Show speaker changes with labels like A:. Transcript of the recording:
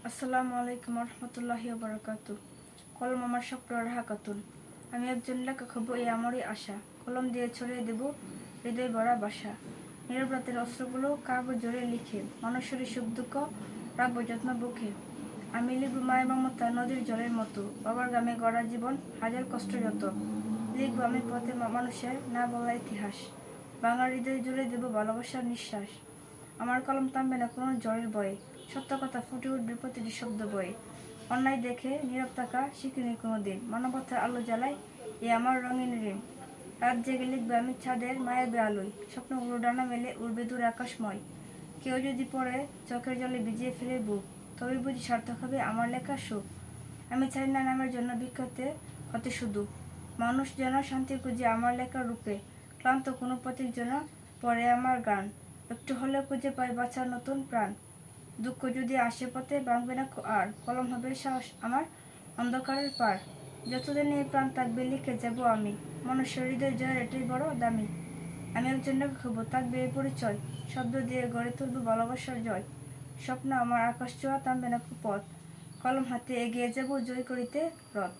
A: আসসালামু আলাইকুম রহমতুল্লাহি বারাকাতু। কলম আমার স্বপ্ন হাকাতুন। আমি একজন লেখক হব, এই আমারই আশা। কলম দিয়ে ছড়িয়ে দেব হৃদয় ভরা বাসা। নীরব রাতের অস্ত্রগুলো কাগজ জোরে লিখে মানুষের সুখ দুঃখ রাখবো যত্ন বুকে। আমি লিখব মায়ের মমতা নদীর জলের মতো, বাবার গ্রামে গড়া জীবন হাজার কষ্ট যত। লিখব আমি পথে মানুষের না বলা ইতিহাস, বাংলার হৃদয় জুড়ে দেব ভালোবাসার নিঃশ্বাস। আমার কলম থামবে না কোনো ঝড়ের ভয়ে, সত্য কথা ফুটে উঠবে প্রতিটি শব্দ বয়ে। অন্যায় দেখে নীরব থাকা শিখিনি কোনোদিন, মানবতার আলো জ্বালাই এ আমার রঙিন ঋণ। রাত জেগে লিখবে আমি ছাদের মায়াবী আলোয়, স্বপ্নগুলো ডানা মেলে উড়বে দূর আকাশময়। কেউ যদি পড়ে চোখের জলে ভিজিয়ে ফেলে বুক, তবে বুঝি সার্থক হবে আমার লেখা সুখ। আমি চাই না নামের জন্য বিখ্যাত হতে শুধু, মানুষ যেন শান্তি খুঁজে আমার লেখার রূপে। ক্লান্ত কোনো পথিক যেন পড়ে আমার গান, একটু হলেও খুঁজে পাই বাঁচার নতুন প্রাণ। দুঃখ যদি আসে পথে ভাঙবে না আর, কলম হবে সাহস আমার অন্ধকারের পার। যতদিন এই প্রাণ থাকবে লিখে যাব আমি, মানুষের হৃদয় জয়ের এটাই বড় দামি। আমি একজন লেখক হব, থাকবে এই পরিচয়, শব্দ দিয়ে গড়ে তুলব ভালোবাসার জয়। স্বপ্ন আমার আকাশ ছোঁয়া, থামবে না পথ, কলম হাতে এগিয়ে যাব জয় করিতে রথ।